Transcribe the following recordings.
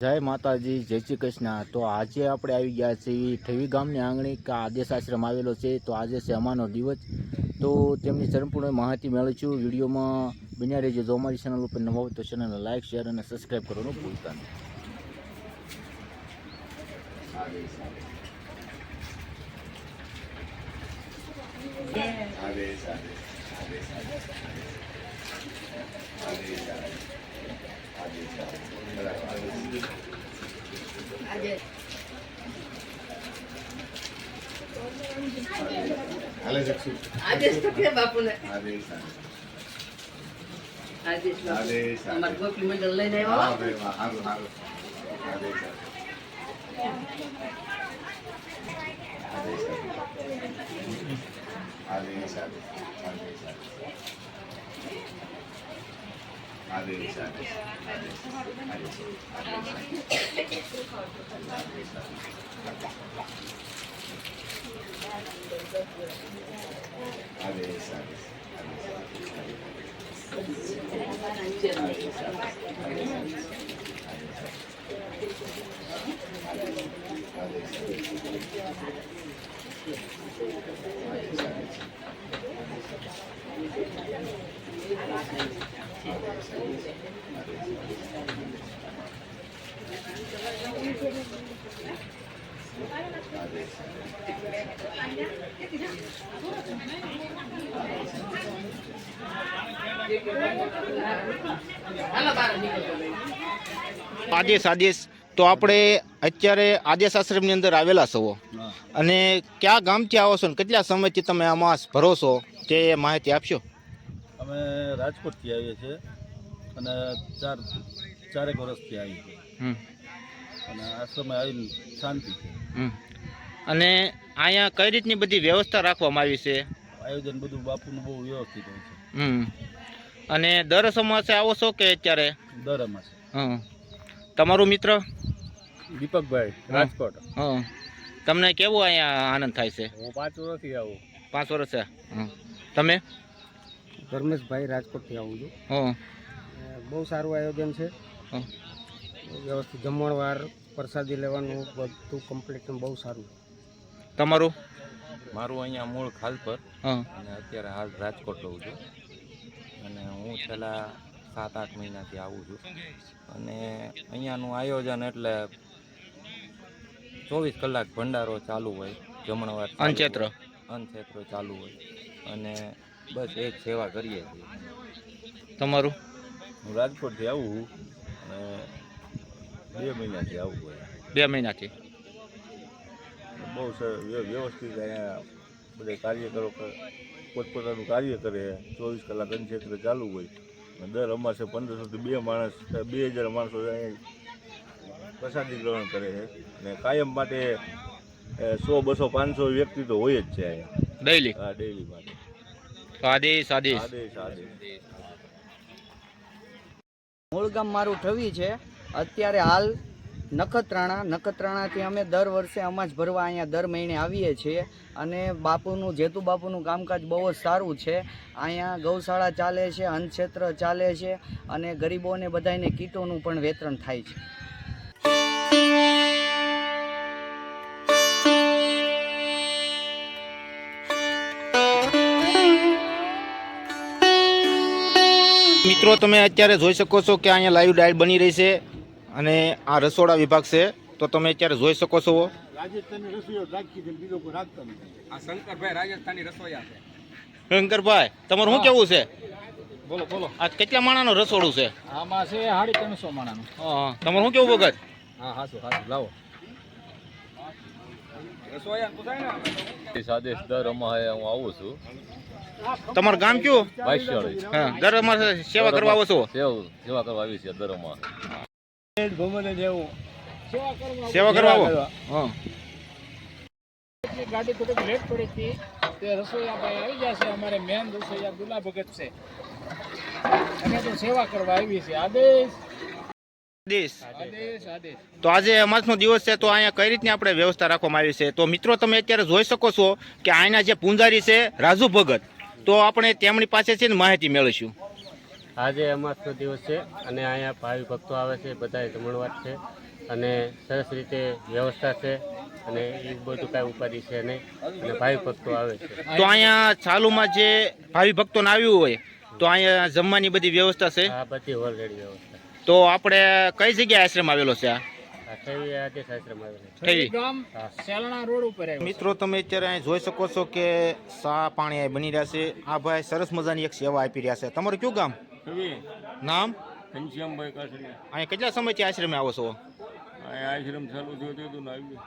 જય માતાજી, જય શ્રી કૃષ્ણ। તો આજે આપણે આવી ગયા છીએ ઠેવી ગામની આંગણે કે આદેશ આશ્રમ આવેલો છે। તો આજે છે અમાનો દિવસ, તો તેમની સંપૂર્ણ માહિતી મેળવીશું। વિડીયોમાં બન્યા રહેજો। જો અમારી ચેનલ ઉપર નવા હોય તો ચેનલને લાઇક, શેર અને સબસ્ક્રાઈબ કરવાનું ભૂલતા નહીં। आदेश तो क्या बापू ने आदेश हमारे गोपी मंडल ले नहीं वाला આદેશ તો આપણે અત્યારે આદેશ આશ્રમની અંદર આવેલા છો અને કયા ગામથી આવો છો ને કેટલા સમયથી તમે આમાં ભરો છો તે માહિતી આપશો। અમે રાજકોટથી આવીએ છીએ અને ચારેક વર્ષથી આવીએ છીએ અને આશ્રમે આવીને શાંતિ છે। અને અહીંયા કઈ રીતની બધી વ્યવસ્થા રાખવામાં આવી છે? આયોજન બધું બાપુનું બહુ વ્યવસ્થિત હોય છે। અને દર અમાસે આવો છો કે અત્યારે? દર અમાસે। તમારું મિત્ર દીપકભાઈ રાજકોટ। તમને કેવો અહીંયા આનંદ થાય છે? હું 5 વર્ષથી આવું। 5 વર્ષ છે। તમે? ધર્મેશભાઈ રાજકોટથી આવું છું। બહુ સારું આયોજન છે, વ્યવસ્થિત જમણવાર, પ્રસાદી લેવાનું બધું કમ્પ્લીટ બહુ સારું। તમારું? મારું અહીંયા મૂળ ખાલપર અને અત્યારે હાલ રાજકોટ રહું છું અને હું છેલ્લા 7-8 મહિનાથી આવું છું અને અહીંયાનું આયોજન એટલે 24 કલાક ભંડારો ચાલુ હોય, જમણવાર અનક્ષેત્ર ચાલુ હોય અને બસ એ જ સેવા કરીએ છીએ। તમારું? હું રાજકોટથી આવું અને 2 મહિનાથી આવું હોય। 2 મહિનાથી બહુ વ્યવસ્થિત અહીંયા બધા કાર્યકરો પોતપોતાનું કાર્ય કરે। 24 કલાક અનક્ષેત્ર ચાલુ હોય। દર અમાસે 1500 થી 2000 માણસો અહીંયા પ્રસાદી ગ્રહણ કરે છે અને કાયમ માટે 100, 200, 500 વ્યક્તિ તો હોય જ છે અહીંયા ડેઈલી। હા, ડેઈલી માટે। આદેશ મૂળ ગામ મારું ઠવી છે। અત્યારે હાલ નખત્રાણાથી અમે દર વર્ષે અમાસ ભરવા અહીંયા દર મહિને આવીએ છીએ અને જેતુ બાપુનું કામકાજ બહુ જ સારું છે। અહીંયા ગૌશાળા ચાલે છે, અન્નક્ષેત્ર ચાલે છે અને ગરીબોને બધાને કીટોનું પણ વિતરણ થાય છે। મિત્રો, તમે અત્યારે જોઈ શકો છો કે અહીંયા લાઈવ ડાયટ બની રહી છે અને આ રસોડા વિભાગ છે। તો તમે અત્યારે જોઈ શકો છો રાજસ્થાની રસોઈયો રાખી છે, બીજો કોઈ રાખતો નથી। આ શંકરભાઈ રાજસ્થાની રસોઈયા છે। શંકરભાઈ, તમારું શું કેવું છે? બોલો બોલો। આ કેટલા માણાનું રસોડું છે? આમાં છે 350 માણાનું। તમારું શું કેવું ભગત? હા, હાસું લાવો। રસોઈયા પૂછાય ને આદેશ દર અમાહે હું આવું છું। તમારું ગામ કયું? વાઈશળી। હા, દર અમાસે સેવા કરવા આવો છો? સેવા કરવા આવી છે દર અમાહે। સેવા કરવા આવો? ગાડી થોડીક લેટ પડી હતી, તે રસોઈયા ભાઈ આવી જશે। અમારે મેન રસોઈયા દુલા ભગત છે, અમે તો સેવા કરવા આવી છે। આદેશ। તો આજે અમાસનો દિવસ છે, તો અહીંયા કઈ રીતની આપણે વ્યવસ્થા રાખવામાં આવી છે? તો મિત્રો, તમે અત્યારે જોઈ શકો છો કે અહીંના જે પૂંજારી છે રાજુ ભગત, તો આપણે તેમની પાસે છે ને માહિતી મેળવીશું। આજે અમાસનો દિવસ છે અને અહીંયા ભાવિ ભક્તો આવે છે, બધા જમણવાર છે અને સરસ રીતે વ્યવસ્થા છે અને એ બધું કાંઈ ઉપાધિ છે નહીં અને ભાવિ ભક્તો આવે છે. તો અહીંયા ચાલુમાં જે ભાવિ ભક્તોને આવ્યું હોય તો અહીંયા જમવાની બધી વ્યવસ્થા છે. આ બધી ઓલરેડી વ્યવસ્થા. તો આપણે કઈ જગ્યાએ આશ્રમ આવેલો છે આ? આ ઠેવી આદેશ આશ્રમ આવેલો છે. ઠેવી ગામ સેલણા રોડ ઉપર આવ્યું. મિત્રો તમે અત્યારે અહીં જોઈ શકો છો કે સા પાણી અહીં બની રહ્યા છે. આ ભાઈ સરસ મજાની એક સેવા આપી રહ્યા છે. તમારું કયું ગામ? નામ? ઘનશ્યામભાઈ કાછડિયા. અહીંયા કેટલા સમયથી આશ્રમે આવો છો? આ આશ્રમ ચાલુ થયો તો આવ્યું.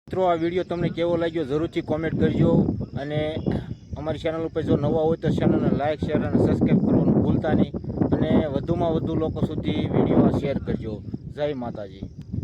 મિત્રો આ વિડીયો તમને કેવો લાગ્યો જરૂરથી કોમેન્ટ કરજો અને અમારી ચેનલ ઉપર જો નવા હોય તો ચેનલને લાઇક શેર અને સબસ્ક્રાઈબ કરવાનું ભૂલતા નહીં અને વધુમાં વધુ લોકો સુધી વિડીયો શેર કરજો. જય માતાજી.